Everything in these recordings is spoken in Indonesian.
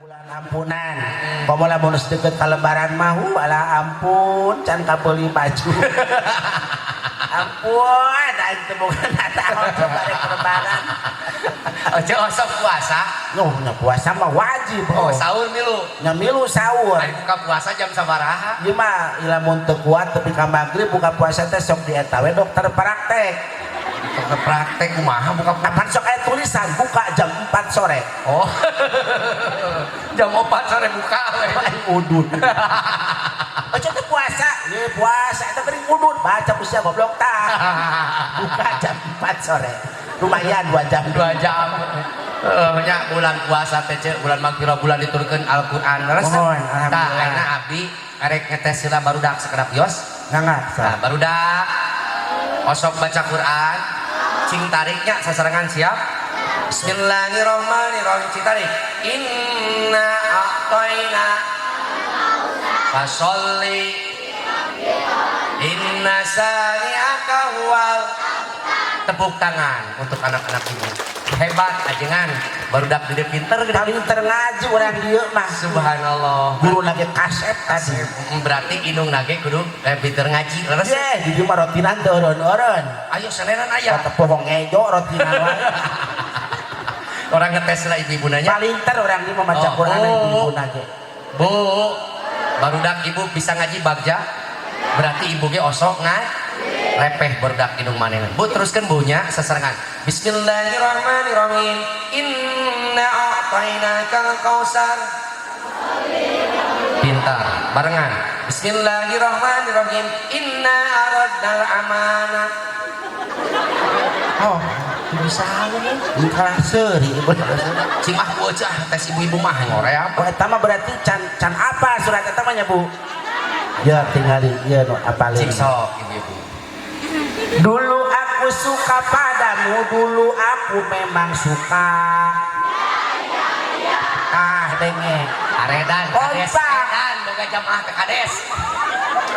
bulan ampunan pamula bonus deket ka lebaran mah ala ampun can kabeli baju ampun aing teu boga nataon bare lebaran ojo osok puasa nya puasa mah wajib sahur milu nya milu sahur ari buka puasa jam sabaraha ieu mah lamun teu kuat tepi ka magrib buka puasa teh sok dieta we dokter praktek praktek kumaha buka puasa apaan sok aya tulisan buka jam 4 sore oh jam 4 sore buka we udun aja teh puasa ye puasa eta geuning udun baca ku sia goblok tah buka jam 4 sore lumayan 2 jam nya bulan puasa teh bulan magfirah bulan diturunkeun Al-Qur'an resep tah ayeuna abdi arek ngetes heula barudak sakedap yos ngangak barudak osok baca Quran cing tariknya sasarangan siap Bismillahirrahmanirrahim cing tarik inna a'toina fasolli inna sani'aka huwal tepuk tangan untuk anak-anak ibu hebat ajengan barudak gede pinter ngaji orang dieu mah subhanallah guru lagi kaset tadi berarti indung nage kudu pinter ngaji leres ye di dieu mah rotinan teu eureun ayo salenan aya teu pohong ngejo rotinan wae orang ngetes lah ibu nanya paling ter orang di maca Quran ibu nage bu barudak ibu bisa ngaji bagja berarti ibu ge osok lepeh barudak indung manehna bu teruskan bunya sasarangan Bismillahirrahmanirrahim inna a'tainakal kautsar pintar barengan Bismillahirrahmanirrahim inna aradnal amanah oh bisa nih kalah seuri ibu cing ah bocah tes ibu-ibu mah ngore apa eta mah berarti can apa surat eta mah nya bu ya tinggalin ieu nu apalin cing sok ibu-ibu dulu aku suka padamu dulu aku memang suka dengeng aredan kades edan boga jamaah teh kades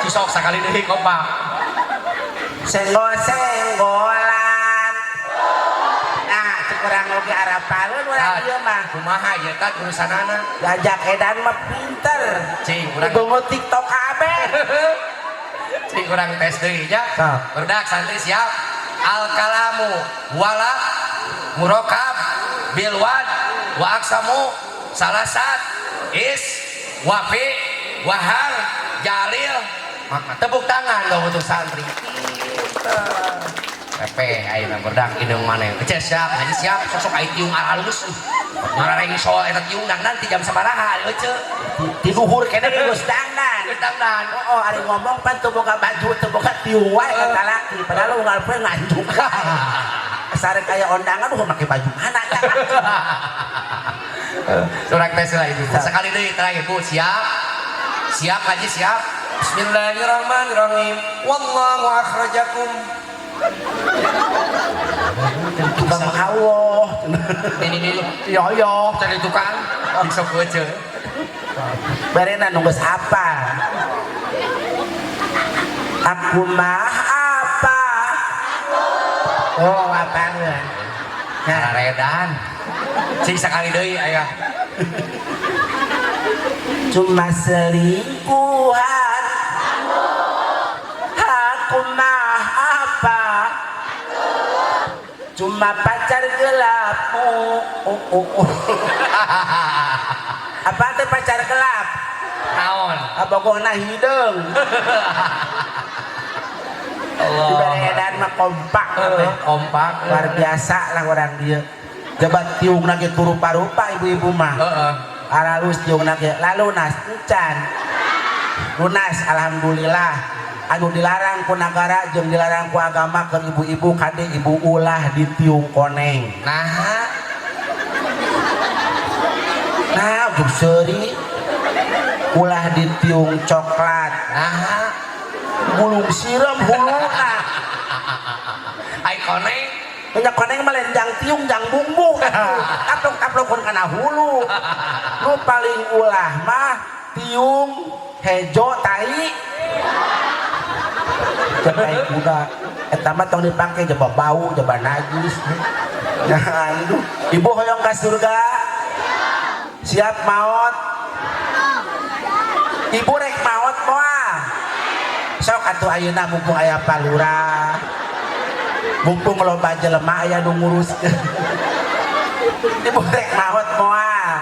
cisok sakali deui kompak senggol-senggolan nah kurang oge arapaleun urang ieu mah kumaha ieu teh urusanana diajak edan mah pinter cing urang gongo TikTok kabeh cing urang tes deui nya berdak santri siap al kalamu wala murakab bilwad wa aksamu salasat is wafi wahal jalil maka tepuk tangan dong untuk santri pepe ayeuna berdak indung maneh kece siap ngaji siap sosok aya tiung alus marareng soal eta tiung nanti jam sabaraha ari euceu di luhur kene geus dangdan oh ari ngomong pan teu boga baju teu boga tiung wae kata laki padahal unggal poe nganjuk sare kaya ondangan udah make baju mana ya surat tes lah ibu sekali deui terakhir bu siap haji siap Bismillahirrahmanirrahim wallahu akhrajakum tukang Allah ini yo cari tukang bisa beuceul barena nunggus apa aku mah apa oh apa ngaredan cing sakali deui aya cuma selingkuhan aku mah apa cuma pacar gelapmu apa teh pacar gelap naon abogona hideung Allah edan mah kompak kompak luar biasa lah orang dia jabat tiung lagi rupa-rupa ibu-ibu mah aralus tiung lagi lalu lunas encan lunas alhamdulillah anu dilarang ku nagara jeung dilarang ku agama ke ibu-ibu kade ibu ulah di tiung koneng nah ujug seuri ulah di tiung coklat nah bulung siram huluna ai koneng nya koneng mah lain jang tiung jang bumbu kaplok-kaplokun kana hulu nu paling ulah mah tiung hejo tai cepai kuda eta mah tong dipake jaba bau jaba najis nah ibu hoyong ka surga siap maot ibu rek maot moal sok atuh ayeuna mumpung aya palura mumpung loba jelema aya nu ngurus ibu rek maot moal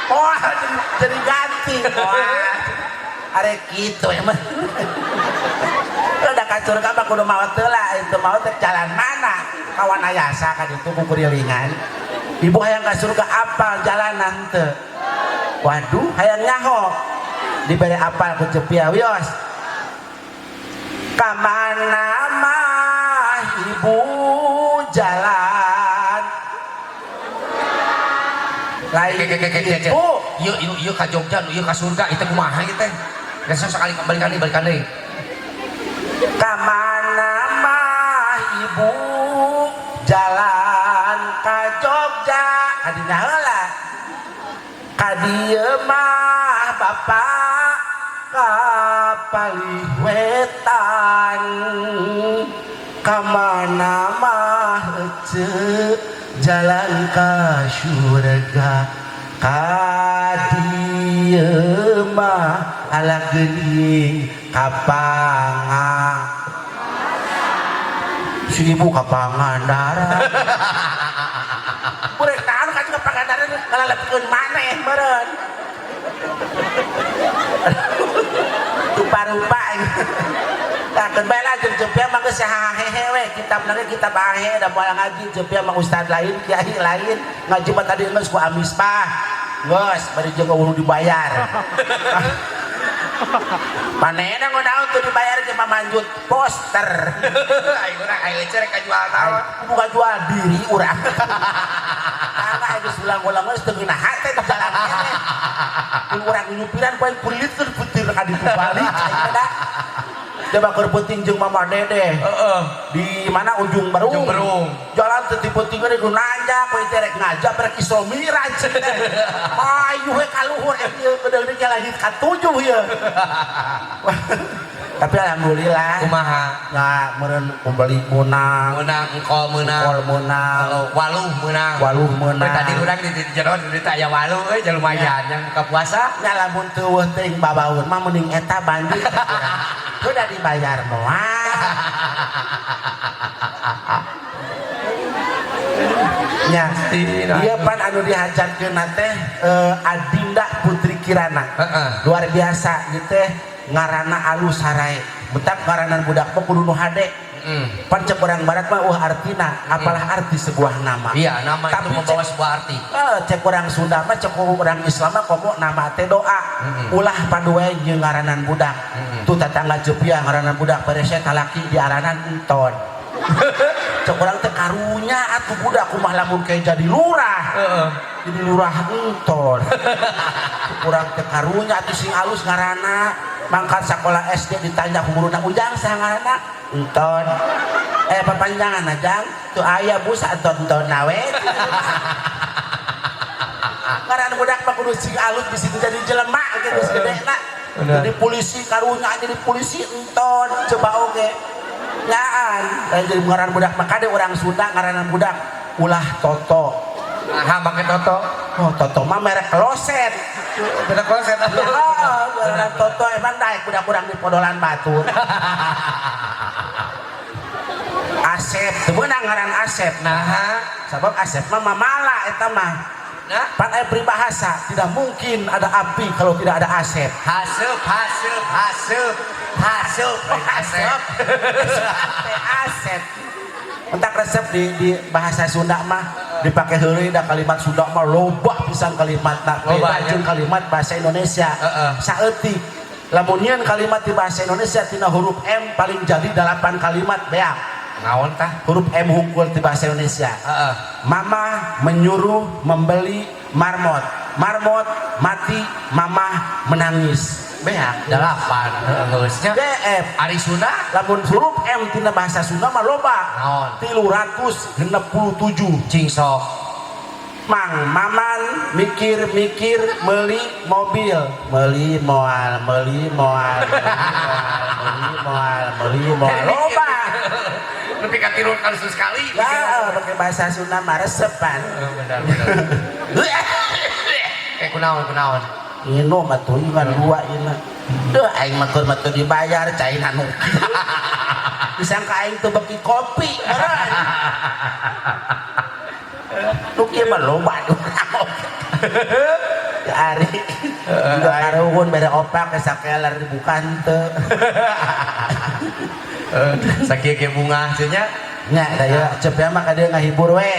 moal jadi ganti moal arek kitu emang udah kacur ka kudu maot heula itu maot teh jalan mana kawan ayasa ka ditu ku kurilingan ibu hayang ka surga apal jalanan teu waduh hayang nyaho dibere apal ku Cepia wios kamana mah ibu jalan lain gitu yuk ka Jogja yuk ka surga itu kumaha ieu teh geus sekali balikan deui kamana mah ibu jalan ka Jogja adina heula ka dieu mah bapak ka Paliwetan kamana mah ece jalan ka surga ka dieu mah ala geuning kapangan si ibu kapangan darah urek naon ka kapangan darah ngalalepkeun maneh meureun rupa-rupa takkeun bae lah jeung Cepia mah geus hahehe we kitabna ge kitab ahe da moal ngaji Cepia mah ustad lain kiai lain ngaji mah tadi geus ku amisbah geus bari jeung ulu dibayar manehna ngonaon tuh dibayar ke pamanjut poster ayo urang ayo cerek kajual naon buka jual diri urang angga geus ulang-ulang geus teu ngeunaha teh di jalan kene mun urang nyupiran poe kulit teu peutir ka ditu balik ayeuna da coba keur peuting jeung Mama Dede di mana ujung Berung jalan teu dipeuting ge nu nanjak poe teh rek ngajak rek isomiran cenah ayu we ka luhur ieu kedeung ge lagi ka 7 ieu tapi alhamdulillah kumaha nah meureun membeli menang engkol menang waluh menang tadi urang di jero di aya waluh euy jeung lumayan yang buka puasa nya lamun teu teuing babaun mah mending eta banjir udah dibayar moal nya ieu pan anu dihajarkeun teh Adinda Putri Kirana luar biasa ieu teh ngaranna alus harae betak ngaranan budak mah kudu nu hade pan cek urang barat mah artina apalah arti sebuah nama iya nama itu membawa sebuah arti cek urang Sunda mah cek urang Islam mah komo nama teh doa ulah paduwe jeung ngaranan budak tuh tetangga Cepia ngaranan budak beresnya talaki diaranan enton cek urang teh karunya atuh budak kumaha lamun kayak jadi lurah jadi lurah enton urang teh karunya atuh sing alus ngaranna mangkat sekolah SD ditanya ku guruna ujang saha ngaranna enton papanjangan ajang tuh aya bu saenton-enton nawe ngaran budak mah kudu sing alus di situ jadi jelema gitu segedena jadi polisi karunya jadi polisi enton coba oge nyaan jadi ngaran budak mah kade urang Sunda ngaranan budak ulah Toto aha make Toto oh Toto mah merek kloset beda kloset ngaran Toto emang daek budak-budak di Podolan Batur Asep teu meunang ngaran Asep nah sabab Asep mah mamala eta mah nah pan aya peribahasa tidak mungkin ada api kalau tidak ada Asep haseup Asep entak resep di bahasa Sunda mah dipakai heuleuy da kalimat Sunda mah loba pisan kalimatna beda jeung kalimat bahasa Indonesia saeutik lamun nyeun kalimat di bahasa Indonesia tina huruf M paling jadi 8 kalimat beak naon tah huruf M hungkul di bahasa Indonesia mama menyuruh membeli marmot mati mama menangis beak 8 geusnya DF ari Sunda lamun huruf M tina bahasa Sunda mah loba naon 367 cing sok mang maman mikir-mikir meuli mobil meuli moal loba tapi katiru kali sekali ya pakai bahasa Sunda mah resepan benar kayak kunaon. Ino matuh ingan dua ina. Duh aing mah keur dibayar cai anu. Disangka aing teu beki kopi meureun. Lu kieu mah loba Ari. Udah karuhun bere opak ke sakelar bukan teu. Sakieu ge bunga cenah. Nya daya cepea mah kada ngahibur we.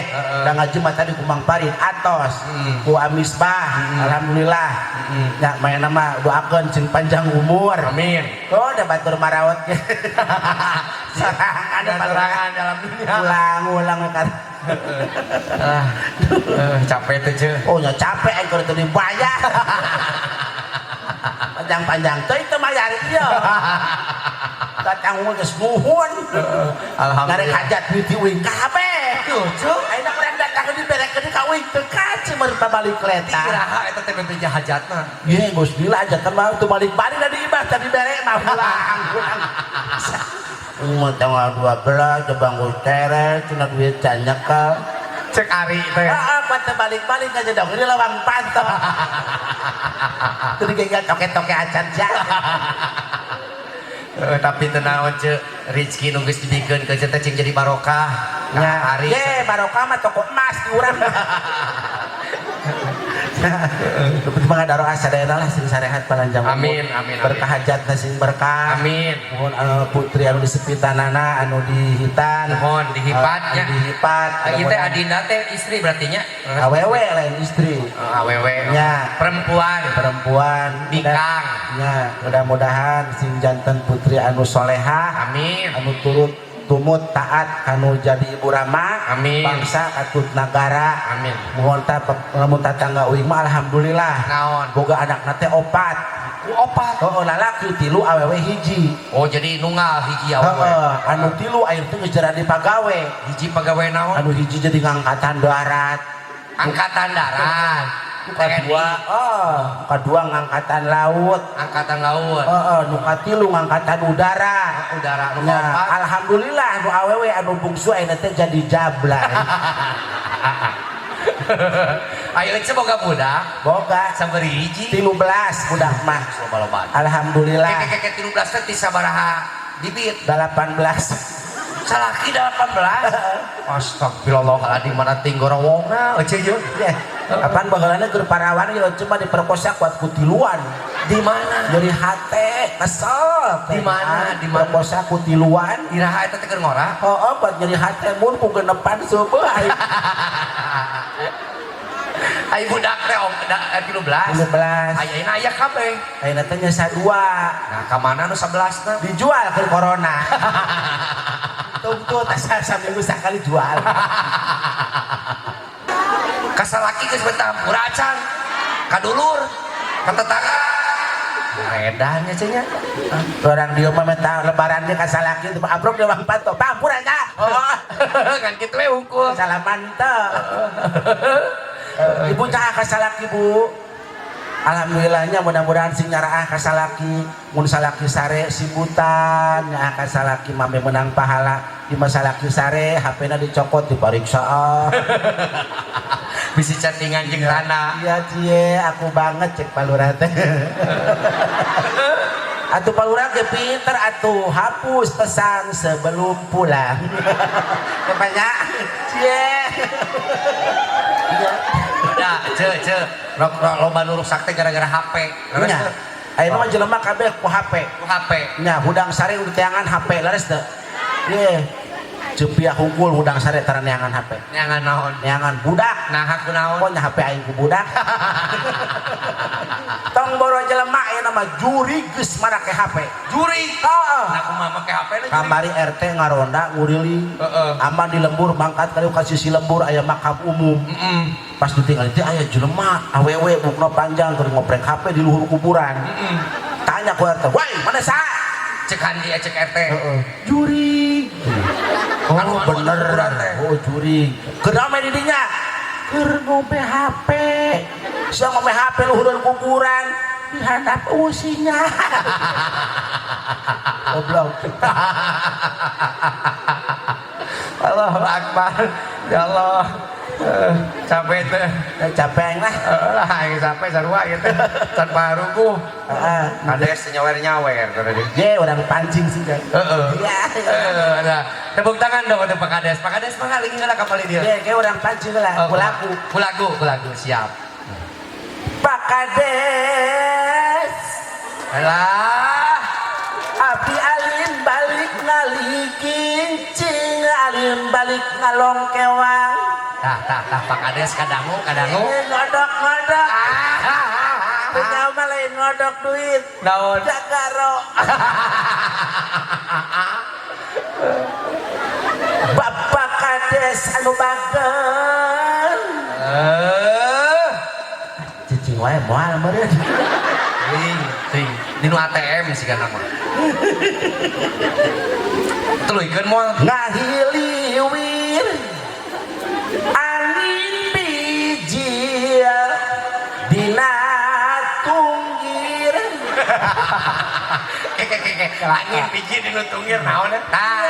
Da ngajema tadi ku Mang Parit atos. Ku Amisbah alhamdulillah. Nya maena mah doakeun cing panjang umur. Amin. Oh da batur marawat ge. Serangan dalam dunia. Ulang kan. Capek tuh ce. Oh nya capek aing keur teu dibayar. Panjang-panjang teh teu mayar ieu. Datang geus nuhun. Alhamdulillah. Ngarek hajat duit uing kabeh. Tuh, cuk, ayeuna urang datang diberekeun ka uing teu kace meureun balik kereta. Iraha eta teh beuh hajatna. Ye, Gus Bila hajatan mah teu balik-balik da diibah tadi bere mah pulang. Umur tanggal 12 coba ngurus teres, cina duit canyekel. Cek Ari teh. Heeh, teu balik-balik aja dong, ini lawang pantok. Teu digegat toke-toke acan sia. Tapi tenawan ce rezeki nu geus dibikeun ke teh cing jadi barokah. Nya, Ari. ye barokah mah toko emas di urang. Penting doa sadayana lah sing sarehat panjang umur. Amin. Berkah hajatna sing berkah. Amin. Mohon putri anu disepitanana anu dihitan. Mohon dihipatnya. Dihipat. Lagi teh adinda teh istri berarti nya. Awewe lain istri. Awewe. Nya. Perempuan. Bikang. Nya, mudah-mudahan sing janten putri anu soleha. Amin. Anu turut tumut taat kanu jadi ibu rama. Amin. Bangsa katut negara. Amin. Mohon tangga uing mah alhamdulillah. Naon? Boga anakna teh 4. Opat. Oh lalaki 3 awewe hiji. Oh jadi nunggal hiji awewe. Anu 3 ayeuna teh geus jadi pagawe. Hiji pagawe naon? Anu hiji jadi ngangkatan darat. Angkatan darat. Kadua ngangkatan laut. Angkatan laut. Nu katilu ngangkatan udara. Udara nu Nya, opat. alhamdulillah nu awewe anu bungsu ayeuna teh jadi jablay. Ayo lek boga budak. Boga Sabari hiji. 13 budak mah. Loba-loba. Alhamdulillah. Keke 13 teh ti sabaraha bibit? 18. Salaki 18. Astagfirullahaladzim mana tinggorowongna ece ye. Apaan bagelana keur parawan ye cuma diperkosa kuat kutiluan. Di mana? Jadi hate kesel. Di mana? Perkosa kutiluan. Iraha eta teh keur ngora? Heeh, buat jadi hate mun ku genepan seueuh aya. Ai budak teh 13. 13. Ayeuna aya kabeh. Ayeuna teh nya 2. Nah, ka mana nu 11 teh? Dijual ke corona. Tunggu tas saminggu sakali jual. Kasalaki geus betampur acan. Kadulur, ka tetangga. Redahnya cenah. Orang dia mah meta lebaran dia kasalaki teh abrok dia Bang Panto. Pampur aja. Oh, kan kitu we hungkul. Salaman teh. Ibu cah kasalaki Bu. Alhamdulillahnya mudah-mudahan sing nyaraah kasalaki mun salaki sare sibutan nya kasalaki mame menang pahala di masalaki sare HP-na dicopot dipariksa. Bisi chattingan jeung Rana. Iya cie aku banget cek palura teh. Atuh palura ge pinter atuh hapus pesan sebelum pulang. Kebanyak cie. Udah, ce. Loba nu rusak teh gara-gara HP. Nya. Ayeuna mah jelema kabeh ku HP. Ku HP. Nya hudang sare udah teangan HP leres teu. Ye. Cepiah hungkul hudang sare tara neangan HP. Neangan naon? Neangan budak. Nah aku naon? Pokoknya HP aing ku budak. Tong boro jelema ayeuna mah juri geus marake HP. Juri. Heeh. Nah aku mah make HP na juri. Kamari RT ngaronda nguriling. Heeh. Aman di lembur mangkat kali ka sisi lembur aya makam umum. Pas ditinggal itu aya jelema awewe bukna panjang keur ngoprek HP di luhur kuburan. Tanya ku RT, "Woi, mana sa?" Cek handi cek RT. Juri. Oh bener. Oh juri. Kedame di dinya. Keur ngombe HP. Sia ngombe HP luhur kuburan di handap usinya. Goblok. Allahu Akbar. Ya Allah. Capek teh. capek lah Lah aing sampai sarua ieu teh. Can paruku. Kades nyawer-nyawer kana dia. ye orang pancing sih kan Heeh. ya Nah, tepuk tangan dong untuk Pak Kades. Pak Kades mah lagi ngalah kapal dia. ye kayak orang pancing lah pulaku Kulaku siap. Pak Kades Alah. Abdi alin balik ngalikin cing alin balik ngalong kewang Tah Pak Kades kadangu. ngodok punya mah lain ngodok duit Naon? jagaro Bapak Kades anu bagen cicing wae moal meureun Ting. Dinu ATM sih kan mah. Tuluikeun moal. ngahiliwir angin biji dina tunggir Angin biji dinu tunggir naon tah.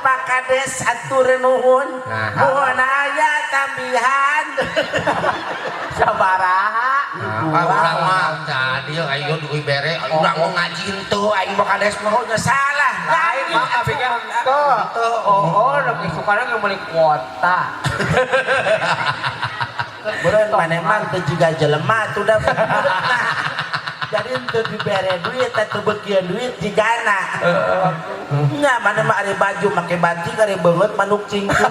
Pak Kades atur nuhun Nah. mun aya tambihan sabaraha Urang mah tadi ayo duit bere urang mau ngaji henteu aing Pak Kades mah nya salah Lain mah abis tuh. Oh, lebih suka ngebeli kuota. beureun maneman teu jiga jelema tuh da jadi teu dibere duit teu beukeun duit jigana nya mana mah ari baju make batik ari beungeut manuk cingkring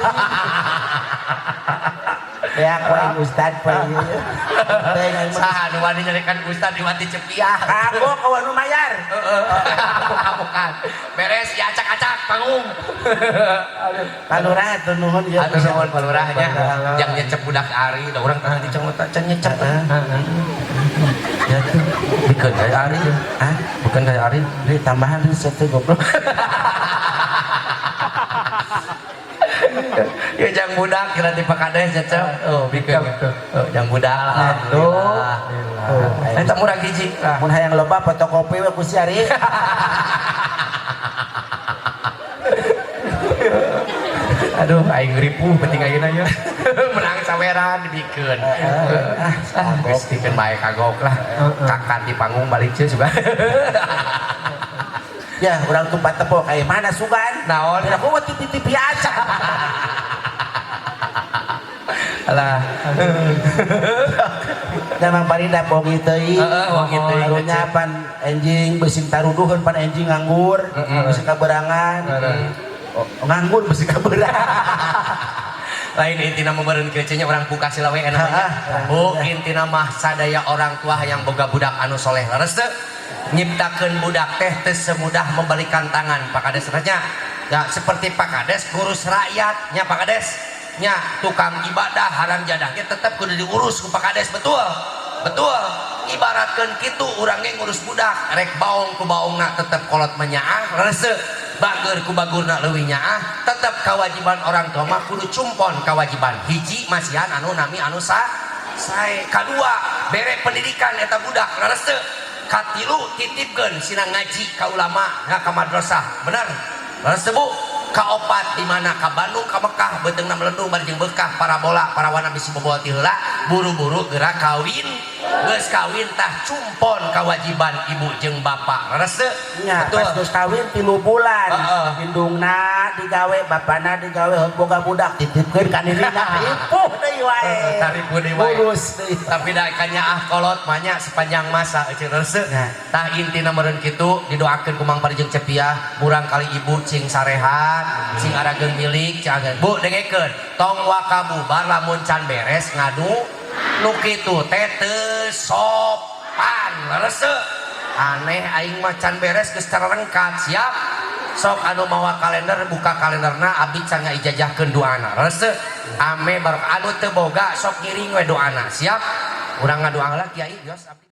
ya ku aing ustad pa ieu teh aing mah saha nu wani nyarekan ustad di Wati Cepiah. kagok kawan nu mayar Bukan. Beres diacak-acak panggung. kaluraha teu nuhun ieu Atur nuhun palurahnya. Yang nyecep budak Ari, da urang tah dicongot can nyecep. ya tuh Bukan kayak Ari. ah Bukan kayak Ari. ini tambahan riset teh goblok Ya jang budak kira di Pak Kades nyecep. Oh, bikin. Jang budak alhamdulillah. Eta murah hiji. mun hayang loba fotokopi we ku si Ari Aduh, aing ripuh penting ayeuna ya. Menang saweran dibikeun. Geus dikeun bae kagok lah. Kakan di panggung balik ceuk juga. ya urang tumpat tepok kayak mana sugan Naon? aku mah tipi-tipi aja Alah. Damang parida pogi teuing. Pogi teuing. Karunya pan enjing beusin taruduheun pan enjing nganggur, beusi kaberangan. Nganggur beusi kaberangan. Lain intina memeureun kecenya orang pungkasi lawe namanya. Bu intina mah sadaya orang tua yang boga budak anu soleh leres teu. Nyiptakeun budak teh teu semudah membalikan tangan Pak Kades nya. Ya seperti Pak Kades ngurus rakyat nya Pak Kades. Nya tukang ibadah haram jadah ge tetep kudu diurus ku Pak Kades betul ibaratkeun kitu urang ge ngurus budak rek baong ku baongna tetep kolot menyaah reseu bageur ku bagurna leuwih nyaah tetep kewajiban orang tua mah kudu cumpon kewajiban hiji masihan anu nami anu sae kadua bere pendidikan eta budak reseu katilu titipkeun sina ngaji ka ulama ka madrasah bener reseu Bu kaopat di mana ka Bandung ka Mekah beteungna melendung bari jeung bekah parabola parawana bisi boboa ti heula buru-buru geura kawin geus kawin tah cumpon kewajiban ibu jeung bapak reseu Nya pas geus kawin 3 bulan indungna digawe bapana digawe boga budak titipkeun ka nirina ripuh deui wae taripu deui wae urus deui tapi da kanyaah kolot manya sepanjang masa eueuh reseu tah intina meureun kitu didoakeun ku Mang Parjeng Cepiah murang kali ibu cing sarehat sing arageun milik cageun Bu dengekeun tong wakabubar lamun can beres ngadu nu kitu teh teu sopan reseu aneh aing mah can beres geus tarengkat siap sok anu mawa kalender buka kalenderna abdi can ngaijajahkeun doana reseu ame barok anu teu boga sok ngiring we doana siap urang ngadoa heula Kiai geus abdi